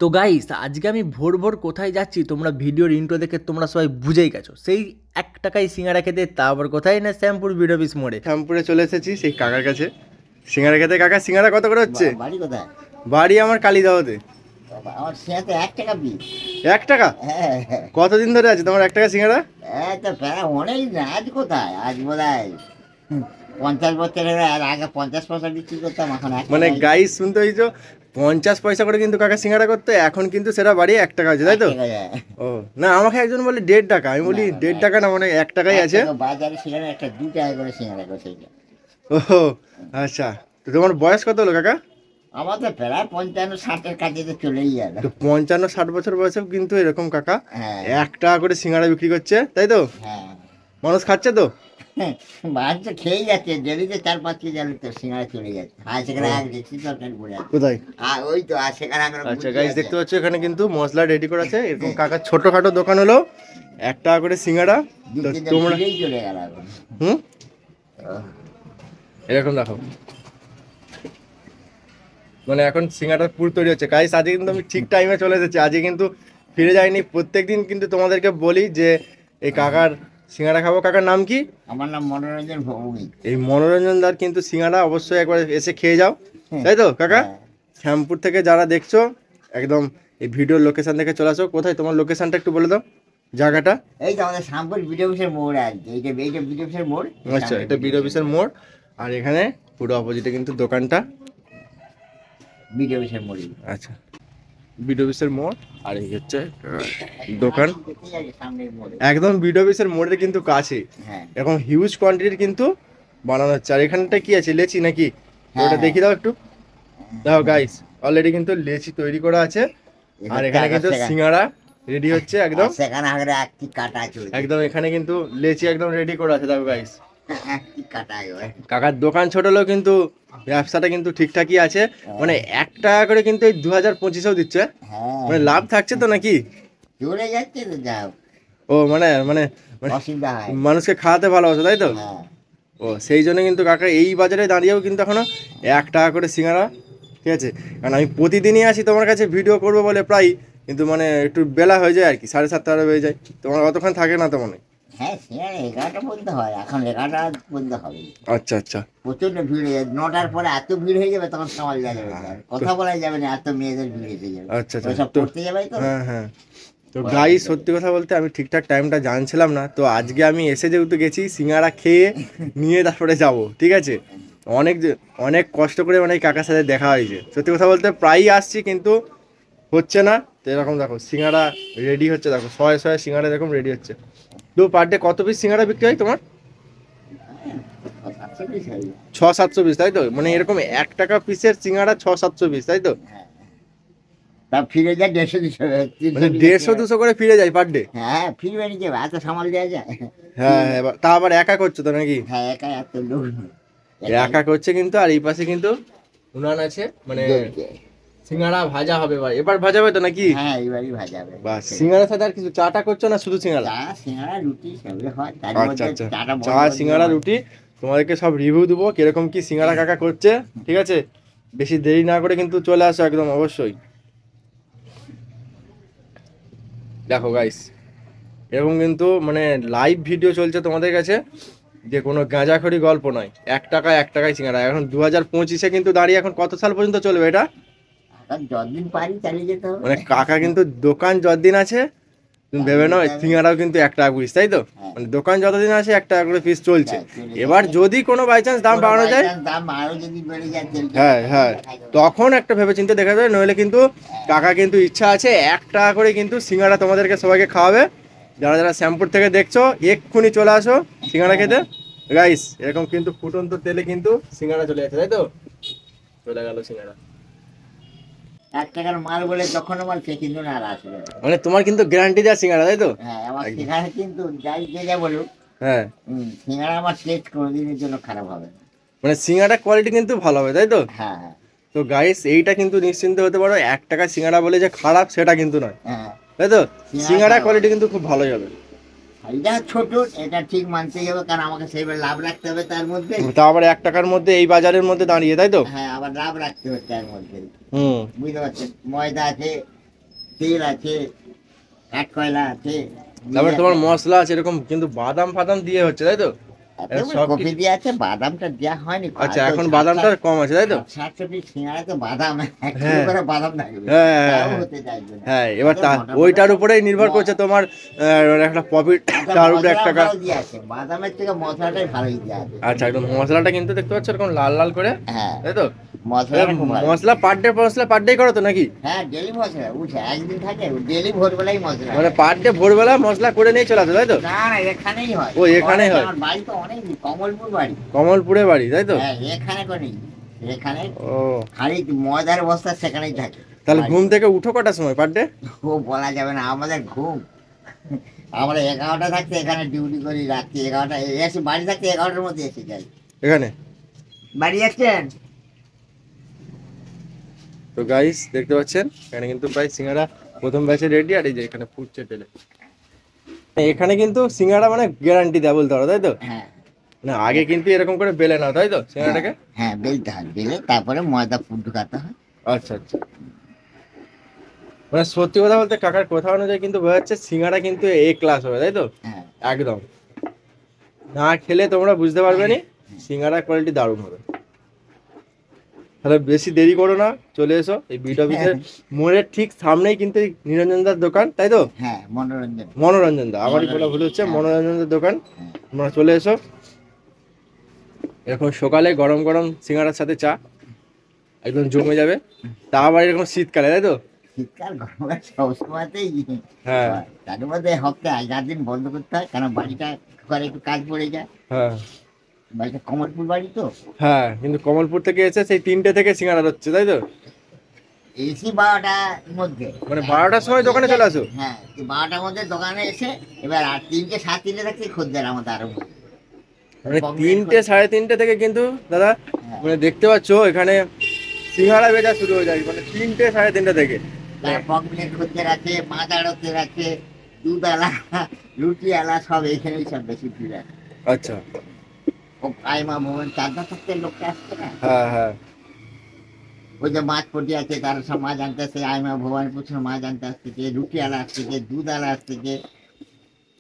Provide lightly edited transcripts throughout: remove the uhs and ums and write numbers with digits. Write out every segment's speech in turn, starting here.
তো গাইস আজকে আমি ভোর ভোর কোথায় যাচ্ছি তোমরা ভিডিওর ইন্ট্রো দেখে তোমরা সবাই বুঝেই গেছো। সেই 1 টাকায় সিঙ্গারা খেতে, তারপর কোথায় না শ্যামপুর বিড অফিস মোড়ে। শ্যামপুরে চলে এসেছি সেই কাকার কাছে সিঙ্গারা খেতে। কাকা সিঙ্গারা কত করে হচ্ছে? বাড়ি কোথায়? বাড়ি আমার কালীদাওতে। আমার সিঙ্গাতে 1 টাকা পিস। 1 টাকা? হ্যাঁ। কতদিন ধরে আছে তোমার 1 টাকা সিঙ্গারা? তো প্রায় অনেক না, আজ কোথায়, আজ বোধ হয় 50 বছরের আগে 50 পয়সা বিক্রি করতাম, এখন মানে গাইস শুনতে হয়েছো, 50 পয়সা করে কিন্তু কাকা সিঙ্গারা করতো, এখন কিন্তু সেটা বাড়ি 1 টাকা আছে, তাই তো? ও না, আমাকে একজন বলে 1.5 টাকা, আমি বলি 1.5 টাকা না, মানে 1 টাকাই আছে। বাজারে সিঙ্গারা একটা 2 টাকা করে সিঙ্গারা করছে। ও আচ্ছা, তো তোমার বয়স কত হলো কাকা? আমার তো প্রায় 55-60-এর কাছে তো চলেই গেল। তো 55-60 বছর বয়সেও কিন্তু এরকম কাকা 1 টাকা করে সিঙ্গারা বিক্রি করছে, তাই তো? হ্যাঁ, মানুষ খাচ্ছে তো? মানুষ তো খেয়েই যাচ্ছে, ডেলিতে 4-5 কেজি আলু তো সিঙ্গারা চলে যাচ্ছে। আর সেখানে দেখছি তরকারি পড়ে আছে কোথায়? ওই তো, আর সেখানে আচ্ছা গাইস, দেখতে পাচ্ছ এখানে কিন্তু মশলা রেডি করা আছে। এরকম কাকা ছোটখাটো দোকান হলো 1 টাকা করে সিঙ্গারা। তো তোমরা চলে গেল এরকম দেখো, মানে এখন সিঙ্গারার পুর তৈরি হচ্ছে। গাইস আজকে কিন্তু আমি ঠিক টাইমে চলে এসেছি, আজকে কিন্তু ফিরে যাইনি। প্রত্যেকদিন কিন্তু তোমাদেরকে বলি যে এই কাকার সিঙ্গারা খাবো। কাকার নাম কি? আমার নাম মনোরঞ্জন ভৌমিক। এই মনোরঞ্জন দার কিন্তু সিঙ্গারা অবশ্যই একবার এসে খেয়ে যাও, তাই তো কাকা? শ্যামপুর থেকে যারা দেখছো একদম এই ভিডিওর লোকেশন দেখে চলে আসো। কোথায় তোমার লোকেশনটা একটু বলে দাও, জায়গাটা। এই তো আমাদের শ্যামপুর বিড অফিসের মোড় আর কি, এইটা বিড অফিসের মোড়। আচ্ছা, এটা বিড অফিসের মোড়, আর এখানে পুরো অপোজিটে কিন্তু দোকানটা বিড অফিসের মোড়। আচ্ছা, বিড অফিসের মোড়, আর এই হচ্ছে দোকান একদম বিড অফিসের মোড়ের কিন্তু কাছে। এখন হিউজ কোয়ান্টিটির কিন্তু বানানো হচ্ছে। আর এখানটা কি আছে, লেচি নাকি? ওটা দেখি দাও একটু। দেখো গাইস, অলরেডি কিন্তু লেচি তৈরি করা আছে, আর এখানে কিন্তু সিঙ্গারা রেডি হচ্ছে একদম। সেখানে আগে একটি কাটা আছে একদম, এখানে কিন্তু লেচি একদম রেডি করা আছে। দেখো গাইস, একটি কাটা আছে। কাকার দোকান ছোট হলেও কিন্তু ব্যবসাটা কিন্তু ঠিকঠাকই আছে। মানে 1 টাকা করে কিন্তু এই 2025-এও দিচ্ছে, মানে লাভ থাকছে তো নাকি? চলে যাচ্ছে তো, যাও। ও মানে মানে অসুবিধা হয়, মানুষকে খাওয়াতে ভালোবাসে, তাই তো? ও সেই জন্য কিন্তু কাকা এই বাজারে দাঁড়িয়েও কিন্তু এখনো 1 টাকা করে সিঙ্গারা, ঠিক আছে? কারণ আমি প্রতিদিনই আসি তোমার কাছে ভিডিও করবো বলে প্রায়, কিন্তু মানে একটু বেলা হয়ে যায় আর কি, 7:30 বেজে যায়। তোমার অতক্ষণ থাকে না তো মনে হয়? হ্যাঁ, সিঙ্গারা 11টা পর্যন্ত হয়, এখন 11টা পর্যন্ত হবে। আচ্ছা আচ্ছা, প্রচন্ড ভিড় হয়ে যাবে, 9টার পরে এত ভিড় হয়ে যাবে, তখন সামাল যাবে না, কথা বলা যাবে না, এত মেয়েদের ভিড় এসে যাবে। আচ্ছা আচ্ছা, সব করতে যাবে তো। হ্যাঁ হ্যাঁ। তো গাই সত্যি কথা বলতে আমি ঠিকঠাক টাইমটা জানছিলাম না, তো আজকে আমি এসে যেহেতু গেছি সিঙ্গারা খেয়ে নিয়ে তারপরে যাব, ঠিক আছে? অনেক অনেক কষ্ট করে মানে কাকার সাথে দেখা হয়েছে। সত্যি কথা বলতে প্রায়ই আসছি, কিন্তু হচ্ছে না। তো এরকম দেখো সিঙ্গারা রেডি হচ্ছে, দেখো শয়ে শয়ে সিঙ্গারা এরকম রেডি হচ্ছে। তো পার ডে কত পিস সিঙ্গারা বিক্রি হয় তোমার? 600-700 পিস, তাই তো? মানে এরকম 1 টাকা পিসের সিঙ্গারা 600-700 পিস, তাই তো? তা ফিরে যায় 150-200, মানে 150-200 করে ফিরে যায় পার ডে? হ্যাঁ, ফিরবে নিচে, এত সামাল দেওয়া যায়? হ্যাঁ, তা আবার একা করছো তো নাকি? হ্যাঁ, একা, এত লোক একা করছে কিন্তু। আর এই পাশে কিন্তু উনান আছে, মানে সিঙ্গারা ভাজা হবে এবার ভাজাবে তো নাকি? হ্যাঁ, এবারই ভাজাবে। বাস, সিঙ্গারার সাথে আর কিছু চাটা করছো না শুধু সিঙ্গারা? সিঙ্গারা রুটি সবই হয়। আচ্ছা আচ্ছা, চা সিঙ্গারা রুটি তোমাদেরকে সব রিভিউ দেবো কিরকম কি সিঙ্গারা কাকা করছে, ঠিক আছে? বেশি দেরি না করে কিন্তু চলে আসো একদম অবশ্যই। দেখো গাইস, এরকম কিন্তু মানে লাইভ ভিডিও চলছে তোমাদের কাছে, যে কোনো গাঁজাখড়ি গল্প নয়। 1 টাকায় সিঙ্গারা। এখন 2025-এ কিন্তু দাঁড়িয়ে, এখন কত সাল পর্যন্ত চলবে এটা? যতদিন পারি চালিয়ে যেতে হবে। মানে কাকা কিন্তু দোকান যতদিন আছে তুমি ভেবে নাও সিঙ্গারাও কিন্তু 1 টাকা পিস, তাই তো? মানে দোকান যতদিন আছে 1 টাকা করে পিস চলছে। এবার যদি কোনো বাই চান্স দাম বাড়ানো যায়, হ্যাঁ হ্যাঁ, তখন একটা ভেবে চিন্তে দেখা যায়। নইলে কিন্তু কাকা কিন্তু ইচ্ছা আছে 1 টাকা করে কিন্তু সিঙ্গারা তোমাদেরকে সবাইকে খাওয়াবে। যারা যারা শ্যামপুর থেকে দেখছো এক্ষুনি চলে আসো সিঙ্গারা খেতে। গাইস এরকম কিন্তু ফুটন্ত তেলে কিন্তু সিঙ্গারা চলে যাচ্ছে, তাই তো? চলে গেল সিঙ্গারা। 1 টাকার মাল বলে যখন মাল সে কিন্তু না আসবে। মানে তোমার কিন্তু গ্যারান্টি দেওয়া সিঙ্গারা, তাই তো? হ্যাঁ, আমার সিঙ্গারা কিন্তু যাই যে যা বলুক, হ্যাঁ, সিঙ্গারা আমার টেস্ট কোনোদিনের জন্য খারাপ হবে না। মানে সিঙ্গারা কোয়ালিটি কিন্তু ভালো হবে, তাই তো? হ্যাঁ হ্যাঁ। তো গাইস এইটা কিন্তু নিশ্চিন্ত হতে পারো, 1 টাকা সিঙ্গারা বলে যে খারাপ সেটা কিন্তু নয়, তাই তো? সিঙ্গারা কোয়ালিটি কিন্তু খুব ভালোই হবে। এটা ছোট, এটা ঠিক মানতে হবে, কারণ আমাকে সেইভাবে লাভ রাখতে হবে তার মধ্যে। তা আবার 1 টাকার মধ্যে এই বাজারের মধ্যে দাঁড়িয়ে, তাই তো? হ্যাঁ, আবার লাভ রাখতে হবে তার মধ্যে। হুম, বুঝতে পারছেন, ময়দা আছে, তেল আছে, কাঠকয়লা আছে। তারপরে তোমার মশলা আছে এরকম, কিন্তু বাদাম ফাদাম দিয়ে হচ্ছে তাই তো? সব কফি কিছু- দিয়ে আছে, বাদামটা দেওয়া হয়নি। আচ্ছা, এখন বাদামটা কম আছে তাই তো? 60 সিঙ্গারা তো বাদাম, 1 কিলো হ্যাঁ। করে বাদাম থাকবে, হ্যাঁ, হ্যাঁ, তাও হ্যাঁ। হতে চাইবে না। হ্যাঁ, এবার আচ্ছা, মোটা মোটা ওইটার উপরেই নির্ভর করছে তোমার একটা প্রফিট, আচ্ছা, তার উপরে 1 মশলা টাকা। ভালো দিয়ে আছে, বাদামের থেকে মশলাটাই ভালোই দেওয়া আছে। আচ্ছা, একদম মশলাটা কিন্তু দেখতে পাচ্ছ এরকম লাল লাল করে, হ্যাঁ, তাই তো? মশলাটা খুব ভালো। মশলা পার ডে করো তো নাকি? হ্যাঁ, ডেলি মশলা উঠে, একদিন থাকে ডেলি ভোরবেলায় মশলা। মানে পার ডে ভোরবেলা মশলা করে নিয়ে চলে আসো তাই তো? না না, এখানেই হয়। ও, এখানেই হয়। আমার বাড়ি তো অনেক, কমলপুর বাড়ি। কমলপুরে বাড়ি তাই তো? হ্যাঁ, এখানে করি, এখানে ও, খালি ময়দার বস্তা সেখানেই থাকে। তাহলে বাড়ি। ঘুম থেকে উঠো কটার সময় পার ডে? ও বলা যাবে না, আমাদের ঘুম। আমরা 11টা থাকতে এখানে ডিউটি করি, রাত্রি 11টা এসে বাড়ি থাকতে 11টার মধ্যে এসে যাই। এখানে বাড়ি যাচ্ছেন? তো গাইস দেখতে পাচ্ছেন এখানে কিন্তু প্রায় সিঙ্গারা প্রথম ব্যাচে রেডি, আর এই যে এখানে ফুটছে তেলে। এখানে কিন্তু সিঙ্গারা মানে গ্যারান্টি দেয় বলতে পারো তাই তো? হ্যাঁ না, আগে কিন্তু এরকম করে বেলে নাও তাই তো সিঙ্গারাটাকে? হ্যাঁ, বেলতে হয়, বেলে তারপরে ময়দা ফুট ঢুকাতে হয়। আচ্ছা আচ্ছা। মানে সত্যি কথা বলতে কাকার কথা অনুযায়ী কিন্তু বোঝা যাচ্ছে সিঙ্গারা কিন্তু এ ক্লাস হবে তাই তো? হ্যাঁ, একদম। না খেলে তোমরা বুঝতে পারবে না, সিঙ্গারা কোয়ালিটি দারুণ হবে। তাহলে বেশি দেরি করো না, চলে এসো এই বিট অফিসের মোড়ের ঠিক সামনেই কিন্তু এই নিরঞ্জনদার দোকান তাই তো? হ্যাঁ, মনোরঞ্জন। মনোরঞ্জনদা, আমারই বলা ভুল হচ্ছে, হ্যাঁ। মনোরঞ্জনদার দোকান। হ্যাঁ। তোমরা চলে এসো। এরকম সকালে গরম গরম সিঙ্গারার সাথে চা একদম জমে যাবে, তা আবার এরকম শীতকালে তাই তো? শীতকাল গরমকাল সবসময়তেই হ্যাঁ হয়। তার মধ্যে হপ্তাহে 8 দিন বন্ধ করতে হয়, কারণ বাড়িটা ঘরে একটু কাজ পড়ে যায়। হ্যাঁ বাড়িটা কমলপুর বাড়ি তো, হ্যাঁ, কিন্তু কমলপুর থেকে এসে সেই 3টে থেকে সিঙ্গারা হচ্ছে তাই তো? এসি 12টার মধ্যে, মানে 12টার সময় দোকানে চলে আসো? হ্যাঁ, 12টার মধ্যে দোকানে এসে এবার আর 3টে 3:30 থেকে খদ্দের আমাদের আরম্ভ। মানে 3টে 3:30 থেকে কিন্তু দাদা হ্যাঁ। মানে দেখতে পাচ্ছ এখানে সিঙ্গারা বেচা শুরু হয়ে যায়, মানে 3টে 3:30 থেকে। তার পকমেট খদ্দের আছে, মাদাড়তের আছে, দুধওয়ালা, রুটিওয়ালা, সব এখানেই সব বেশি ভিড় আছে। আচ্ছা। ও আইমা ভবন চারটা থাকতে লোকটা আসছে না, হ্যাঁ হ্যাঁ। ওই যে মাছ পটি আছে তার সব মাছ আনতে আসছে, আইমা ভবানী পুকুর মাছ আনতে আসতেছে, রুটিওয়ালা আসতেছে, দুধওয়ালা আসতেছে,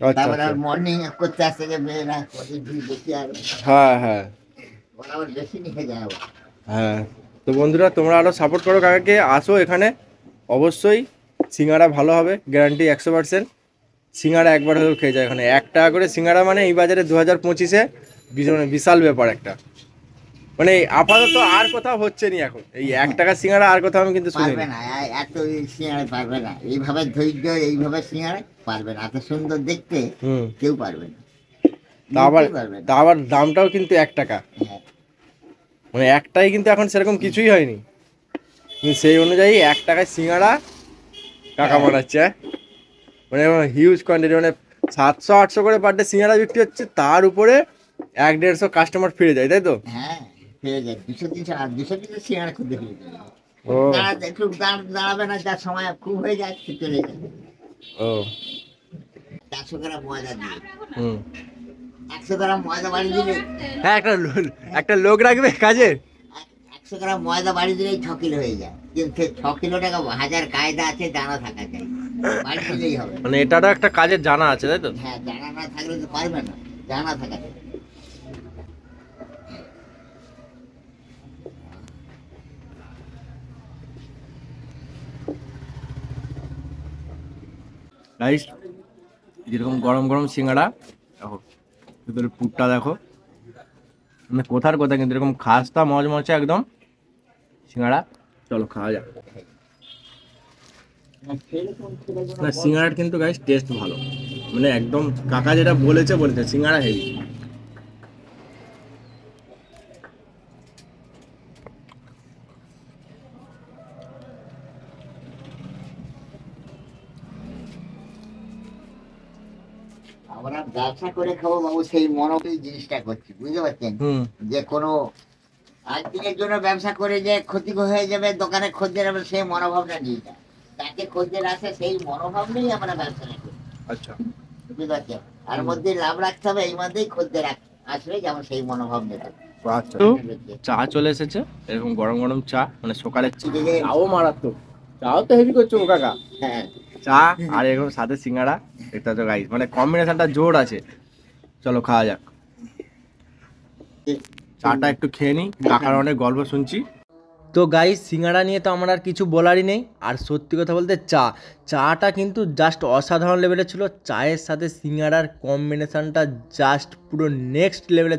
আচ্ছা তারপরে আচ্ছা। মর্নিং করতে আসছে যে মেয়েরা কত ভিড় বেশি, আর হ্যাঁ হ্যাঁ ওরা আবার বেশি নিয়ে যায় আবার। হ্যাঁ। তো বন্ধুরা তোমরা আরো সাপোর্ট করো কাকাকে, আসো এখানে, অবশ্যই সিঙ্গারা ভালো হবে, গ্যারান্টি 100%। সিঙ্গারা একবার হলেও খেয়ে যায় এখানে, 1 টাকা করে সিঙ্গারা মানে এই বাজারে 2025-এ বিশাল ব্যাপার একটা। মানে আপাতত আর কোথাও হচ্ছে না এখন, এই 1 টাকা সিঙ্গারা আর কোথাও আমি কিন্তু শুনিনি। পারবে না, এত সিঙ্গারে পারবে না, এইভাবে ধৈর্য, এইভাবে সিঙ্গারে পারবে না, এত সুন্দর দেখতে হুম। কেউ পারবে না। তা আবার নিতেই পারবে না। তা আবার দামটাও কিন্তু 1 টাকা, হ্যাঁ, মানে একটাই কিন্তু এখন সেরকম কিছুই হয়নি, কিন্তু সেই অনুযায়ী 1 টাকায় সিঙ্গারা কাকা বানাচ্ছে, হ্যাঁ? মানে হিউজ কোয়ান্টিটি, মানে 700-800 করে পার ডে সিঙ্গারা বিক্রি হচ্ছে, তার উপরে 100-150 কাস্টমার ফিরে যায় তাই তো? হ্যাঁ, ফিরে যায় 200-300, আর 200 সিঙ্গারা খুব দেখে ও একটু দাঁড়াবে না, যার সময় খুব হয়ে যায় সে চলে যায়। ও 400 গ্রাম ময়দা দিয়ে হুম। 100 গ্রাম ময়দা বাড়ি দিলে, হ্যাঁ, একটা লোক রাখবে কাজে। 100 গ্রাম ময়দা বাড়ি দিলেই 6 কিলো হয়ে যায়, কিন্তু 6 কিলো টাকা হাজার কায়দা আছে, জানা থাকা চাই, বাড়ি দিলেই হবে। মানে এটারও একটা কাজের জানা আছে তাই তো? হ্যাঁ, জানা না থাকলে তো পারবে না, জানা থাকা চাই। রাইস যেরকম গরম গরম সিঙ্গাড়া দেখো, ভিতরে পুরটা দেখো, মানে কোথার কথা, কিন্তু এরকম খাস্তা মচমচে একদম সিঙ্গাড়া। চলো খাওয়া যাক। না, সিঙ্গাড়ার কিন্তু গাইস টেস্ট ভালো, মানে একদম কাকা যেটা বলেছে সিঙ্গাড়া হেভি। আমরা ব্যবসা করে খাবো বাবু, সেই মনোবল জিনিসটা করছি, বুঝতে পারছেন? হুম। যে কোনো একদিনের জন্য ব্যবসা করে যে ক্ষতি হয়ে যাবে, দোকানে খদ্দের হবে, সেই মনোভাবটা নিয়ে যায়, তাকে খদ্দের আসে সেই মনোভাব নিয়েই আমরা ব্যবসা করি, আচ্ছা বুঝতে পারছেন? আর মধ্যে লাভ রাখতে হবে, এই মধ্যেই খদ্দের আসবে, যেমন সেই মনোভাব নিতে আচ্ছা। চা চলে এসেছে, এরকম গরম গরম চা, মানে সকালের চাও মারাত্মক। চাও তো হেভি করছো কাকা। হ্যাঁ চা আর এরকম সাথে সিঙ্গাড়া, এটা তো গাইস মানে কম্বিনেশনটা জোর আছে। চলো খাওয়া যাক। চাটা একটু খেয়ে নিই, কাকার অনেক গল্প শুনছি। তো গাইস সিঙ্গাড়া নিয়ে তো আমার আর কিছু বলারই নেই। আর সত্যি কথা বলতে চাটা কিন্তু জাস্ট অসাধারণ লেভেলের ছিল। চায়ের সাথে সিঙ্গাড়ার কম্বিনেশনটা জাস্ট পুরো নেক্সট লেভেলের।